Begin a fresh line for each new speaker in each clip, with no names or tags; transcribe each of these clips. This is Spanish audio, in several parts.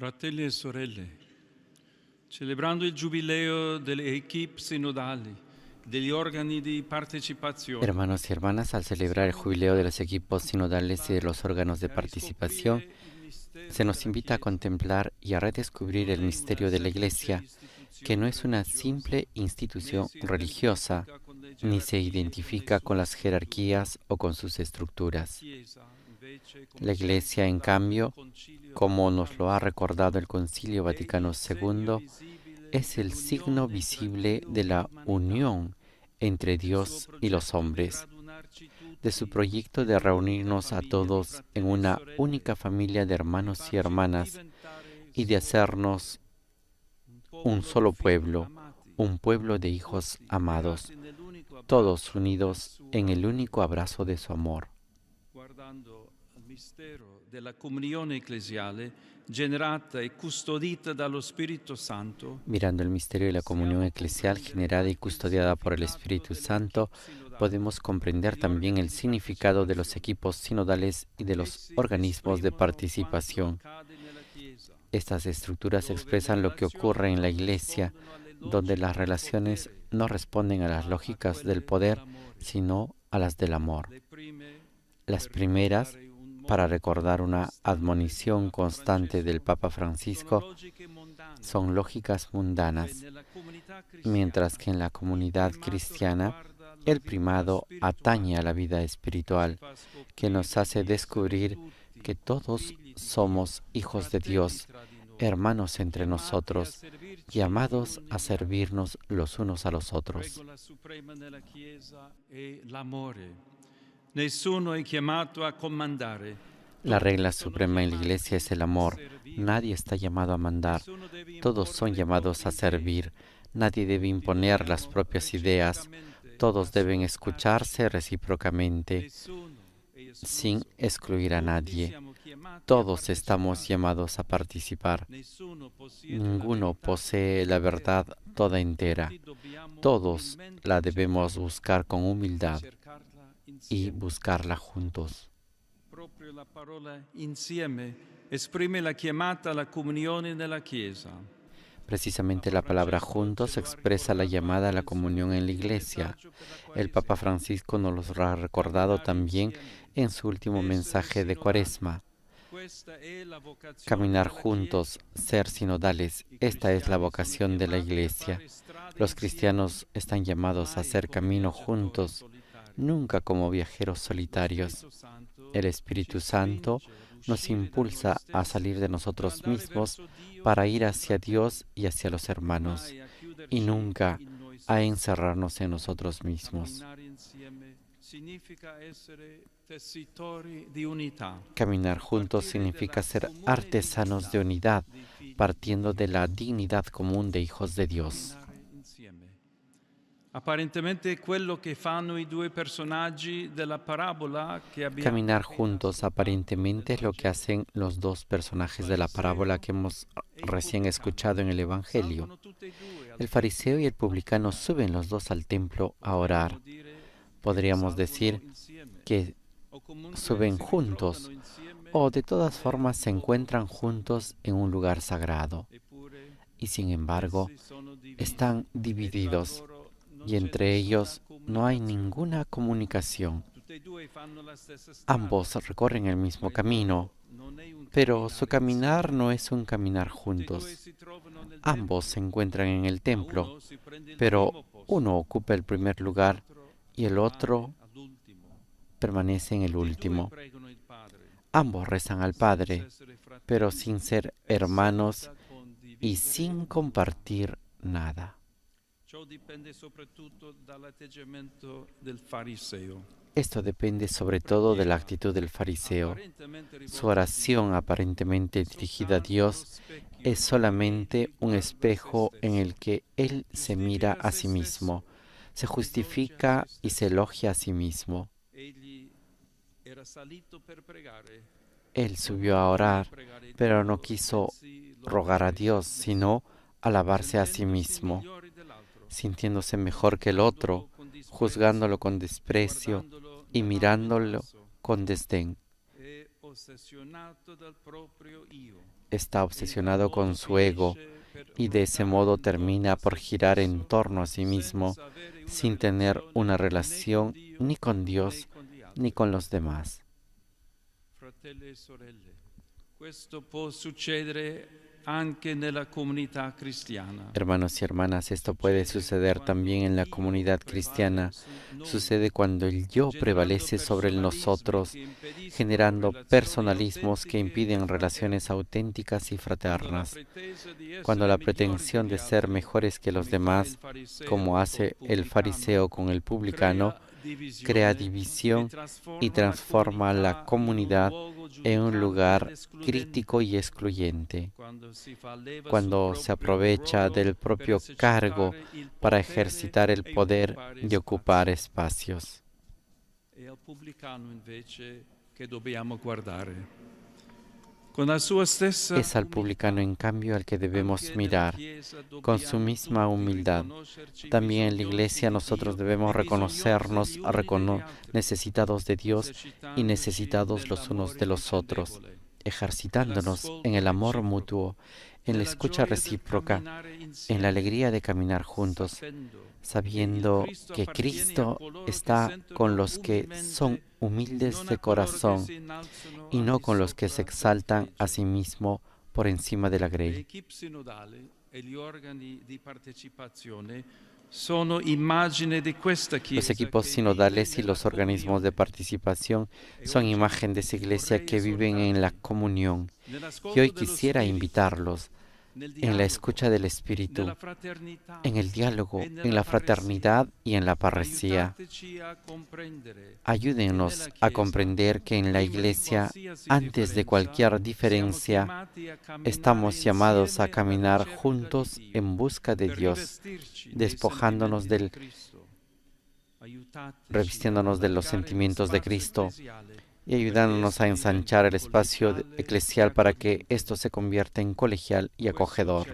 Fratelli e sorelle, celebrando il giubileo delle equip sinodali, degli organi di partecipazione,
Hermanos y hermanas, al celebrar el jubileo de los equipos sinodales y de los órganos de participación, se nos invita a contemplar y a redescubrir el misterio de la Iglesia, que no es una simple institución religiosa, ni se identifica con las jerarquías o con sus estructuras. La Iglesia, en cambio, como nos lo ha recordado el Concilio Vaticano II, es el signo visible de la unión entre Dios y los hombres, de su proyecto de reunirnos a todos en una única familia de hermanos y hermanas y de hacernos un solo pueblo, un pueblo de hijos amados, todos unidos en el único abrazo de su amor.
guardando al mistero della comunione ecclesiale generata e custodita dallo Spirito Santo,
Mirando el misterio de la comunión eclesial generada y custodiada por el Espíritu Santo, podemos comprender también el significado de los equipos sinodales y de los organismos de participación. Estas estructuras expresan lo que ocurre en la Iglesia, donde las relaciones no responden a las lógicas del poder, sino a las del amor. Las primeras, para recordar una admonición constante del Papa Francisco, son lógicas mundanas, mientras que en la comunidad cristiana el primado atañe a la vida espiritual, que nos hace descubrir que todos somos hijos de Dios, hermanos entre nosotros, llamados a servirnos los unos a los otros.
Nessuno è chiamato a comandare.
La regla suprema en la Iglesia es el amor. Nadie está llamado a mandar. Todos son llamados a servir. Nadie debe imponer las propias ideas. Todos deben escucharse recíprocamente, sin excluir a nadie. Todos estamos llamados a participar. Ninguno posee la verdad toda entera. Todos la debemos buscar con humildad y buscarla juntos.
Proprio la parola insieme esprime la chiamata alla comunione nella Chiesa.
Precisamente la palabra juntos expresa la llamada a la comunión en la Iglesia. El Papa Francisco nos lo ha recordado también en su último mensaje de Cuaresma. Caminar juntos, ser sinodales, esta es la vocación de la Iglesia. Los cristianos están llamados a hacer camino juntos, nunca como viajeros solitarios. El Espíritu Santo nos impulsa a salir de nosotros mismos para ir hacia Dios y hacia los hermanos, y nunca a encerrarnos en nosotros mismos. Caminar juntos significa ser artesanos de unidad, partiendo de la dignidad común de hijos de Dios. Caminar juntos aparentemente es lo que hacen los dos personajes de la parábola que hemos recién escuchado en el Evangelio. El fariseo y el publicano suben los dos al templo a orar. Podríamos decir que suben juntos o de todas formas se encuentran juntos en un lugar sagrado. Y sin embargo, están divididos. Y entre ellos no hay ninguna comunicación. Ambos recorren el mismo camino, pero su caminar no es un caminar juntos. Ambos se encuentran en el templo, pero uno ocupa el primer lugar y el otro permanece en el último. Ambos rezan al Padre, pero sin ser hermanos y sin compartir nada. Esto depende sobre todo de la actitud del fariseo. Su oración aparentemente dirigida a Dios es solamente un espejo en el que él se mira a sí mismo, se justifica y se elogia a sí mismo. Él subió a orar, pero no quiso rogar a Dios, sino alabarse a sí mismo, sintiéndose mejor que el otro, juzgándolo con desprecio y mirándolo con desdén. está obsesionado con su ego y de ese modo termina por girar en torno a sí mismo sin tener una relación ni con Dios ni con los demás.
Fratelli e sorelle, questo può succedere anche nella comunità cristiana.
Hermanos y hermanas, esto puede suceder también en la comunidad cristiana. Sucede cuando el yo prevalece sobre el nosotros, generando personalismos que impiden relaciones auténticas y fraternas. Cuando la pretensión de ser mejores que los demás, como hace el fariseo con el publicano, crea división y transforma la comunidad en un lugar crítico y excluyente. Cuando se aprovecha del propio cargo para ejercitar el poder y ocupar espacios.
E al pubblicano invece che dobbiamo guardare. Con la sua stessa
Es al publicano, en cambio, al que debemos mirar con su misma humildad. También en la Iglesia nosotros debemos reconocernos necesitados de Dios y necesitados los unos de los otros, ejercitándonos en el amor mutuo, en la escucha recíproca, en la alegría de caminar juntos, sabiendo que Cristo está con los que son humildes de corazón y no con los que se exaltan a sí mismo por encima de la grey. Los equipos sinodales y los organismos de participación son imagen de esa iglesia que viven en la comunión. Y hoy quisiera invitarlos en la escucha del Espíritu, en el diálogo, en la fraternidad y en la parresía. Ayúdennos a comprender que en la Iglesia, antes de cualquier diferencia, estamos llamados a caminar juntos en busca de Dios, despojándonos revistiéndonos de los sentimientos de Cristo y ayudándonos a ensanchar el espacio eclesial para que esto se convierta en colegial y acogedor.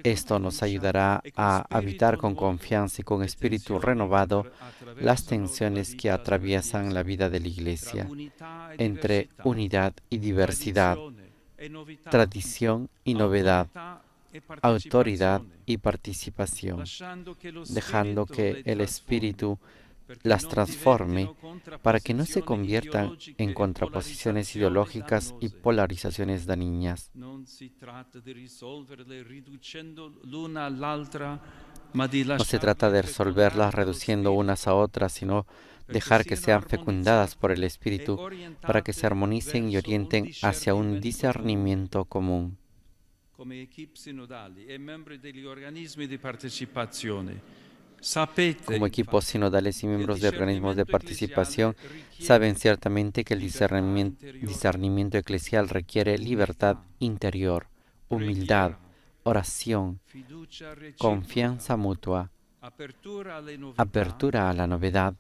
Esto nos ayudará a habitar con confianza y con espíritu renovado las tensiones que atraviesan la vida de la Iglesia entre unidad y diversidad, tradición y novedad, autoridad y participación, dejando que el Espíritu las transforme para que no se conviertan en contraposiciones ideológicas y polarizaciones dañinas. No se trata de resolverlas reduciendo unas a otras, sino dejar que sean fecundadas por el Espíritu para que se armonicen y orienten hacia un discernimiento común.
Come equip sinodali e membri degli organismi di partecipazione.
Como equipos sinodales y miembros de organismos de participación, saben ciertamente que el discernimiento eclesial requiere libertad interior, humildad, oración, confianza mutua, apertura a la novedad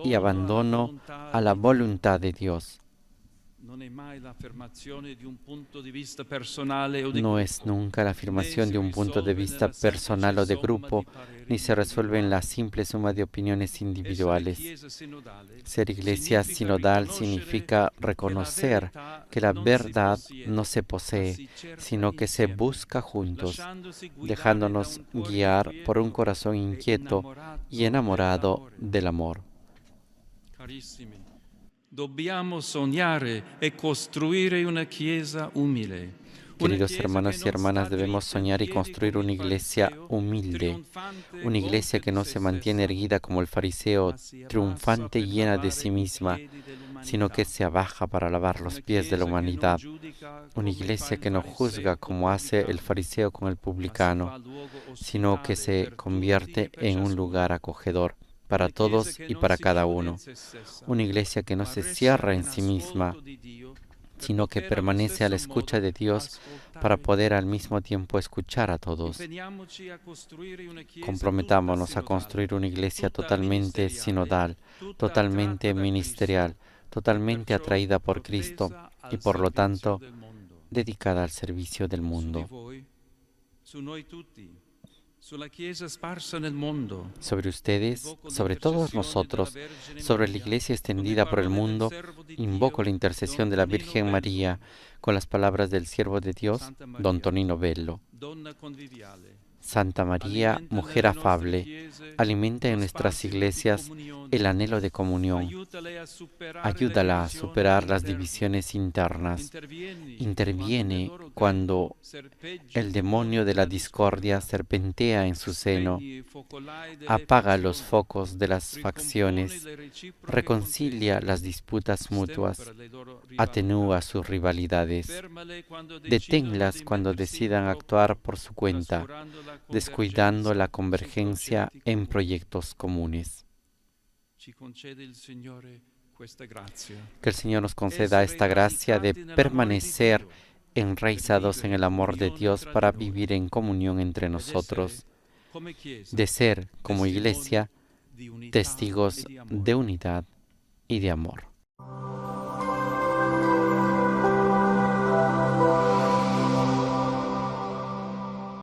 y abandono a la voluntad de Dios. No es nunca la afirmación de un punto de vista personal o de grupo, ni se resuelve en la simple suma de opiniones individuales. Ser iglesia sinodal significa reconocer que la verdad no se posee, sino que se busca juntos, dejándonos guiar por un corazón inquieto y enamorado del amor.
Dobbiamo sognare e costruire una chiesa umile.
Queridos hermanos y hermanas, debemos soñar y construir una iglesia humilde, una iglesia que no se mantiene erguida como el fariseo, triunfante y llena de sí misma, sino que se abaja para lavar los pies de la humanidad, una iglesia que no juzga como hace el fariseo con el publicano, sino que se convierte en un lugar acogedor para todos y para cada uno. Una iglesia que no se cierra en sí misma, sino que permanece a la escucha de Dios para poder al mismo tiempo escuchar a todos. Comprometámonos a construir una iglesia totalmente sinodal, totalmente ministerial, totalmente atraída por Cristo y por lo tanto dedicada al servicio del mundo.
sulla Chiesa sparsa nel mondo,
sobre ustedes, sobre todos nosotros, sobre la Iglesia extendida por el mundo, invoco la intercesión de la Virgen María con las palabras del siervo de Dios, don Tonino Bello.
donna conviviale.
Santa María, mujer afable, alimenta en nuestras iglesias el anhelo de comunión. Ayúdala a superar las divisiones internas. Interviene cuando el demonio de la discordia serpentea en su seno. Apaga los focos de las facciones. Reconcilia las disputas mutuas. Atenúa sus rivalidades. Deténlas cuando decidan actuar por su cuenta, descuidando la convergencia en proyectos comunes. Que el Señor nos conceda esta gracia de permanecer enraizados en el amor de Dios para vivir en comunión entre nosotros, de ser, como Iglesia, testigos de unidad y de amor.